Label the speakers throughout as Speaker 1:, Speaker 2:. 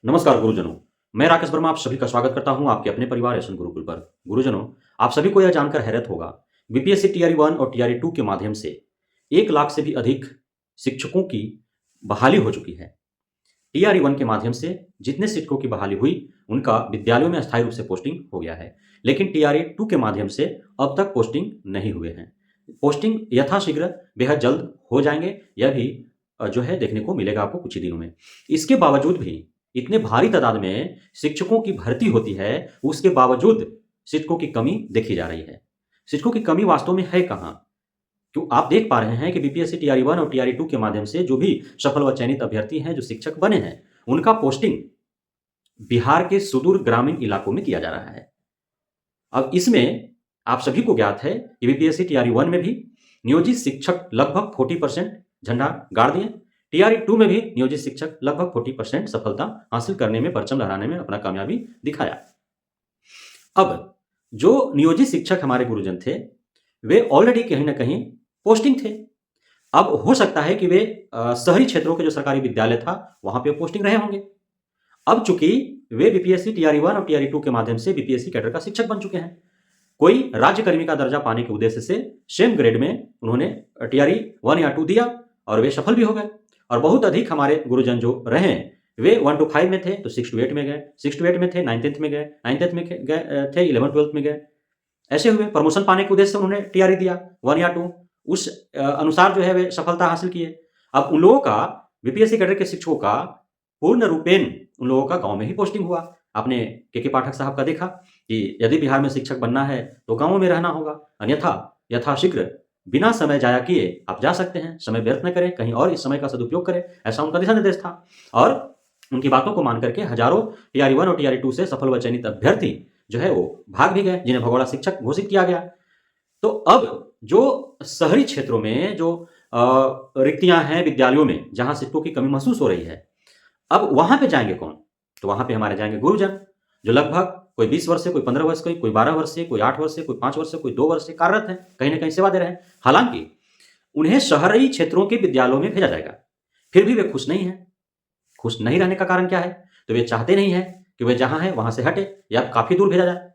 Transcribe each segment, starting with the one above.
Speaker 1: नमस्कार गुरुजनों। मैं राकेश वर्मा आप सभी का स्वागत करता हूं आपके अपने परिवार एसन गुरुकुल पर। गुरुजनों, आप सभी को यह जानकर हैरत होगा, बीपीएससी टीआरई 1 और टीआरई 2 के माध्यम से 1 लाख से भी अधिक शिक्षकों की बहाली हो चुकी है। टीआरई 1 के माध्यम से जितने शिक्षकों की बहाली हुई, उनका विद्यालयों में अस्थायी रूप से पोस्टिंग हो गया है। लेकिन टीआरई 2 के माध्यम से अब तक पोस्टिंग नहीं हुए हैं। पोस्टिंग यथाशीघ्र बेहद जल्द हो जाएंगे, यह भी जो है देखने को मिलेगा आपको कुछ ही दिनों में। इसके बावजूद भी इतने भारी तादाद में शिक्षकों की भर्ती होती है, उसके बावजूद शिक्षकों की कमी देखी जा रही है। शिक्षकों की कमी वास्तव में है कहाँ? क्यों आप देख पा रहे हैं कि बीपीएससी टीआरई 1 और टीआरई 2 के माध्यम से जो भी सफल व चयनित अभ्यर्थी हैं, जो शिक्षक बने हैं, उनका पोस्टिंग बिहार के सुदूर ग्रामीण इलाकों में किया जा रहा है। अब इसमें आप सभी को ज्ञात है कि बीपीएससी टीआरई 1 में भी नियोजित शिक्षक लगभग 40% झंडा गाड़ दिए। टीआरई 2 में भी नियोजित शिक्षक लगभग 40% सफलता हासिल करने में, परचम लहराने में अपना कामयाबी दिखाया। अब जो नियोजित शिक्षक हमारे गुरुजन थे, वे ऑलरेडी कहीं ना कहीं पोस्टिंग थे। अब हो सकता है कि वे शहरी क्षेत्रों के जो सरकारी विद्यालय था, वहां पे पोस्टिंग रहे होंगे। अब चूंकि वे बीपीएससी टीआरई 1 और टीआरई 2 के माध्यम से बीपीएससी कैडर का शिक्षक बन चुके हैं, कोई राज्यकर्मी का दर्जा पाने के उद्देश्य से सेम ग्रेड में उन्होंने टीआरई 1 या 2 दिया और वे सफल भी हो गए। और बहुत अधिक हमारे गुरुजन जो रहे, वे 1 to 5 में थे तो 6 to 8 में गए, 6 to 8 में थे 9th में गए, 9th में थे 11th 12th में गए। ऐसे हुए, प्रमोशन पाने के उद्देश्य से उन्होंने टीआरई दिया 1 या 2, उस अनुसार जो है वे सफलता हासिल किए। अब उन लोगों का, बीपीएससी कैडर के शिक्षकों का पूर्ण रूपेण उन लोगों का गांव में ही पोस्टिंग हुआ। आपने के पाठक साहब का देखा कि यदि बिहार में शिक्षक बनना है तो गांवों में रहना होगा, अन्यथा यथाशीघ्र बिना समय जाया किए आप जा सकते हैं। समय व्यर्थ न करें, कहीं और इस समय का सदुपयोग करें, ऐसा उनका दिशा निर्देश था। और उनकी बातों को मान करके हजारों टीआरई 1 और टीआरई 2 से सफल व चयनित अभ्यर्थी जो है वो भाग भी गए, जिन्हें भगोड़ा शिक्षक घोषित किया गया। तो अब जो शहरी क्षेत्रों में जो रिक्तियां हैं विद्यालयों में, जहां शिक्षकों की कमी महसूस हो रही है, अब वहां पे जाएंगे कौन? तो वहां पे हमारे जाएंगे गुरुजन, जो लगभग कोई 20 वर्ष से, कोई 15 वर्ष से, कोई 12 वर्ष से, कोई 8 वर्ष से, कोई 5 वर्ष से, कोई 2 वर्ष से कार्यरत हैं, कहीं ना कहीं सेवा दे रहे हैं। हालांकि उन्हें शहरी क्षेत्रों के विद्यालयों में भेजा जाएगा, फिर भी वे खुश नहीं है। खुश नहीं रहने का कारण क्या है? तो वे चाहते नहीं है कि वे जहां है वहां से हटे या काफी दूर भेजा जाए।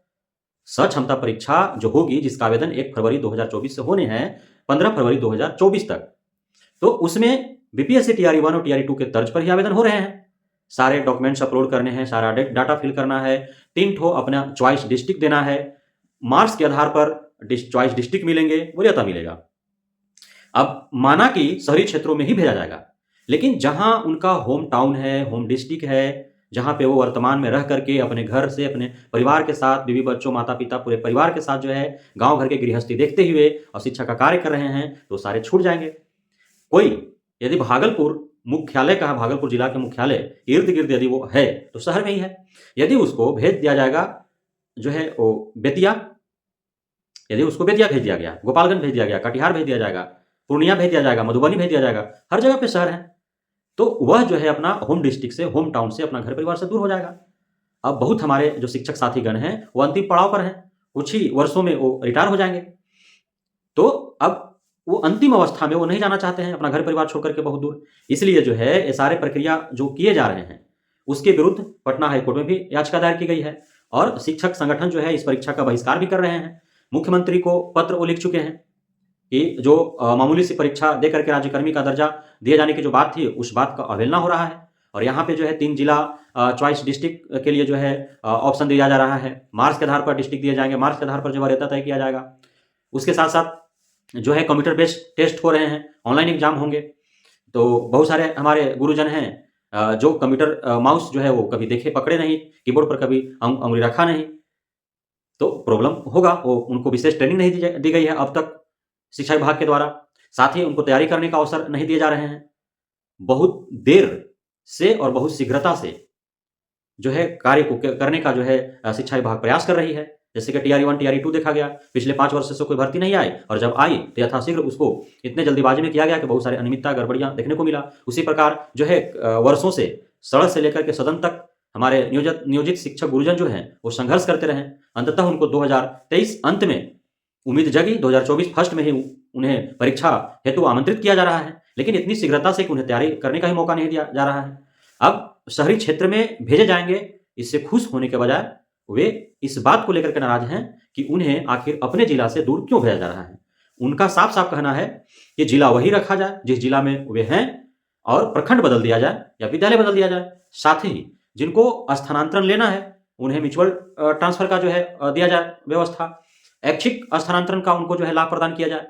Speaker 1: सक्षमता परीक्षा जो होगी, जिसका आवेदन 1 फरवरी 2024 से होने हैं 15 फरवरी 2024 तक, तो उसमें बीपीएससी टीआरई 1 और टीआरई 2 के तर्ज पर ही आवेदन हो रहे हैं। सारे डॉक्यूमेंट्स अपलोड करने हैं, सारा डाटा फिल करना है, 3 ठो अपना चॉइस डिस्ट्रिक्ट देना है, मार्क्स के आधार पर चॉइस डिस्ट्रिक्ट मिलेंगे, वरीयता मिलेगा। अब माना कि शहरी क्षेत्रों में ही भेजा जाएगा, लेकिन जहां उनका होम टाउन है, होम डिस्ट्रिक्ट है, जहां पे वो वर्तमान में रह करके अपने घर से, अपने परिवार के साथ, बीवी बच्चों, माता पिता, पूरे परिवार के साथ जो है गांव घर के गृहस्थी देखते हुए और शिक्षा का कार्य कर रहे हैं, तो सारे छूट जाएंगे। कोई यदि भागलपुर मुख्यालय का, भागलपुर जिला के मुख्यालय इर्द गिर्द यदि वो है तो शहर में ही है, यदि उसको भेज दिया जाएगा जो है वो बेतिया, यदि उसको बेतिया भेज दिया गया, गोपालगंज भेज दिया गया, कटिहार भेज दिया जाएगा, पूर्णिया भेज दिया जाएगा, मधुबनी भेज दिया जाएगा, हर जगह पे शहर है, तो वह जो है अपना होम डिस्ट्रिक्ट से, होम टाउन से, अपना घर परिवार से दूर हो जाएगा। अब बहुत हमारे जो शिक्षक साथीगण हैं वो अंतिम पड़ाव पर हैं, कुछ ही वर्षों में वो रिटायर हो जाएंगे। तो अब वो अंतिम अवस्था में वो नहीं जाना चाहते हैं अपना घर परिवार छोड़ करके बहुत दूर। इसलिए जो है ये सारे प्रक्रिया जो किए जा रहे हैं, उसके विरुद्ध पटना हाईकोर्ट में भी याचिका दायर की गई है और शिक्षक संगठन जो है इस परीक्षा का बहिष्कार भी कर रहे हैं। मुख्यमंत्री को पत्र वो लिख चुके हैं कि जो मामूली सी परीक्षा दे करके राज्यकर्मी का दर्जा दिए जाने की जो बात थी, उस बात का अवहेलना हो रहा है। और यहाँ पे जो है 3 जिला चॉइस डिस्ट्रिक्ट के लिए जो है ऑप्शन दिया जा रहा है, मार्क्स के आधार पर डिस्ट्रिक्ट दिए जाएंगे, मार्क्स के आधार पर जो वरीयता तय किया जाएगा। उसके साथ साथ जो है कंप्यूटर बेस्ड टेस्ट हो रहे हैं, ऑनलाइन एग्जाम होंगे। तो बहुत सारे हमारे गुरुजन हैं जो कंप्यूटर माउस जो है वो कभी देखे पकड़े नहीं, कीबोर्ड पर कभी अंगुली रखा नहीं, तो प्रॉब्लम होगा। वो उनको विशेष ट्रेनिंग नहीं दी गई है अब तक शिक्षा विभाग के द्वारा, साथ ही उनको तैयारी करने का अवसर नहीं दिए जा रहे हैं। बहुत देर से और बहुत शीघ्रता से जो है कार्य को करने का जो है शिक्षा विभाग प्रयास कर रही है। जैसे कि टीआरई 1 टीआरई 2 देखा गया, पिछले 5 वर्ष से कोई भर्ती नहीं आई और जब आई तो यथाशीघ्र उसको इतने जल्दीबाजी में किया गया कि बहुत सारे अनियमितता, गड़बड़ियां देखने को मिला। उसी प्रकार जो है वर्षों से सड़क से लेकर के सदन तक हमारे नियोजित शिक्षक गुरुजन जो हैं वो संघर्ष करते रहे। अंततः उनको 2023 अंत में उम्मीद जगी, 2024 फर्स्ट में ही उन्हें परीक्षा हेतु आमंत्रित किया जा रहा है, लेकिन इतनी शीघ्रता से उन्हें तैयारी करने का ही मौका नहीं दिया जा रहा है। अब शहरी क्षेत्र में भेजे जाएंगे, इससे खुश होने के बजाय वे इस बात को लेकर के नाराज हैं कि उन्हें आखिर अपने जिला से दूर क्यों भेजा जा रहा है। उनका साफ साफ कहना है कि जिला वही रखा जाए जिस जिला में वे हैं, और प्रखंड बदल दिया जाए या विद्यालय बदल दिया जाए। साथ ही जिनको स्थानांतरण लेना है उन्हें म्यूचुअल ट्रांसफर का जो है दिया जाए व्यवस्था, ऐच्छिक स्थानांतरण का उनको जो है लाभ प्रदान किया जाए।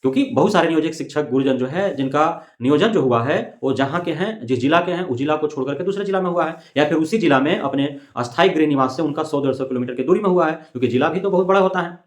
Speaker 1: क्योंकि बहुत सारे नियोजित शिक्षक गुरुजन जो है जिनका नियोजन जो हुआ है वो जहाँ के हैं, जिस जिला के हैं, उस जिला को छोड़ करके दूसरे जिला में हुआ है, या फिर उसी जिला में अपने अस्थायी गृह निवास से उनका 100-150 किलोमीटर की दूरी में हुआ है, क्योंकि जिला भी तो बहुत बड़ा होता है।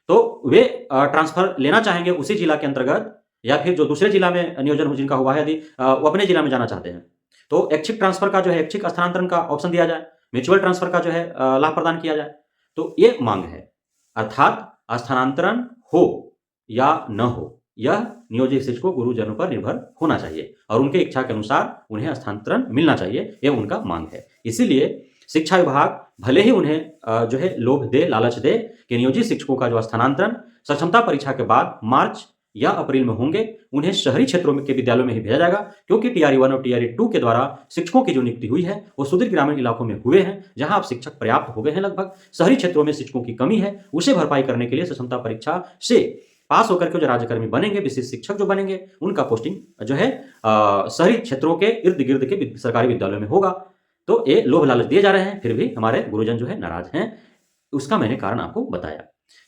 Speaker 1: तो वे ट्रांसफर लेना चाहेंगे उसी जिला के अंतर्गत, या फिर जो दूसरे जिला में नियोजन जिनका हुआ है यदि वो अपने जिला में जाना चाहते हैं तो ऐच्छिक ट्रांसफर का जो है, ऐच्छिक स्थानांतरण का ऑप्शन दिया जाए, म्यूचुअल ट्रांसफर का जो है लाभ प्रदान किया जाए। तो ये मांग है, अर्थात स्थानांतरण हो या न हो, यह नियोजित शिक्षकों गुरुजनों पर निर्भर होना चाहिए और उनके इच्छा के अनुसार उन्हें स्थानांतरण मिलना चाहिए, यह उनका मांग है। इसीलिए शिक्षा विभाग भले ही उन्हें जो है लोभ दे, लालच दे कि नियोजित शिक्षकों का जो स्थानांतरण सक्षमता परीक्षा के बाद मार्च या अप्रैल में होंगे, उन्हें शहरी क्षेत्रों के विद्यालयों में ही भेजा जाएगा, क्योंकि टीआरई 1 और टीआरई 2 के द्वारा शिक्षकों की जो नियुक्ति हुई है वो सुदूर ग्रामीण इलाकों में हुए हैं, जहां अब शिक्षक पर्याप्त हो गए हैं। लगभग शहरी क्षेत्रों में शिक्षकों की कमी है, उसे भरपाई करने के लिए सक्षमता परीक्षा से पास होकर के जो राज्यकर्मी बनेंगे, विशिष्ट शिक्षक जो बनेंगे, उनका पोस्टिंग जो है शहरी क्षेत्रों के इर्द गिर्द के सरकारी विद्यालयों में होगा। तो ये लोभ लालच दिए जा रहे हैं, फिर भी हमारे गुरुजन जो है नाराज हैं। उसका मैंने कारण आपको बताया।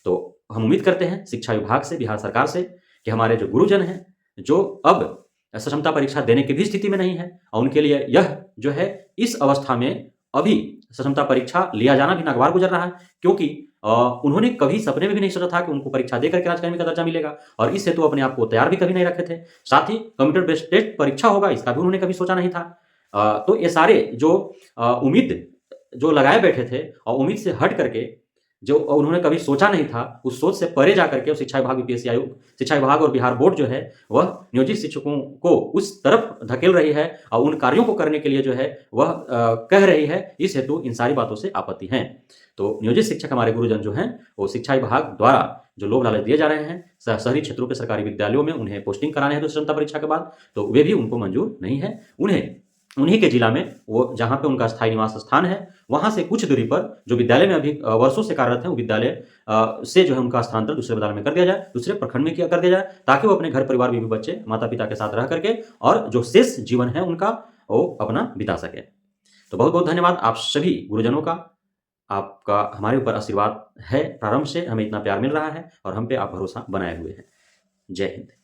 Speaker 1: तो हम उम्मीद करते हैं शिक्षा विभाग से, बिहार सरकार से, कि हमारे जो गुरुजन हैं, जो अब सक्षमता परीक्षा देने की भी स्थिति में नहीं है, और उनके लिए यह जो है इस अवस्था में अभी सक्षमता परीक्षा लिया जाना भी नागवार गुजर रहा है, क्योंकि उन्होंने कभी सपने में भी नहीं सोचा था कि उनको परीक्षा देकर के राजकर्मी का दर्जा मिलेगा, और इससे तो अपने आप को तैयार भी कभी नहीं रखे थे। साथ ही कंप्यूटर बेस्ड टेस्ट परीक्षा होगा, इसका भी उन्होंने कभी सोचा नहीं था। तो ये सारे जो उम्मीद जो लगाए बैठे थे और उम्मीद से हट करके जो उन्होंने कभी सोचा नहीं था, उस सोच से परे जाकर के शिक्षा विभाग, यूपीएससी आयोग, शिक्षा विभाग और बिहार बोर्ड जो है वह नियोजित शिक्षकों को उस तरफ धकेल रही है और उन कार्यों को करने के लिए जो है वह कह रही है। इस हेतु इन सारी बातों से आपत्ति है। तो नियोजित शिक्षक हमारे गुरुजन जो हैं वो शिक्षा विभाग द्वारा जो लोभ लालच दिए जा रहे हैं शहरी क्षेत्रों के सरकारी विद्यालयों में उन्हें पोस्टिंग कराने हैं क्षमता परीक्षा के बाद, तो वे भी उनको मंजूर नहीं है। उन्हीं के जिला में वो जहाँ पे उनका स्थायी निवास स्थान है, वहाँ से कुछ दूरी पर जो विद्यालय में अभी वर्षों से कार्यरत हैं, वो विद्यालय से जो है उनका स्थानांतरण दूसरे विद्यालय में कर दिया जाए, दूसरे प्रखंड में कर दिया जाए, ताकि वो अपने घर परिवार, बीवी बच्चे, माता पिता के साथ रह करके और जो शेष जीवन है उनका वो अपना बिता सके। तो बहुत बहुत धन्यवाद आप सभी गुरुजनों का। आपका हमारे ऊपर आशीर्वाद है, प्रारंभ से हमें इतना प्यार मिल रहा है और हम पे आप भरोसा बनाए हुए हैं। जय हिंद।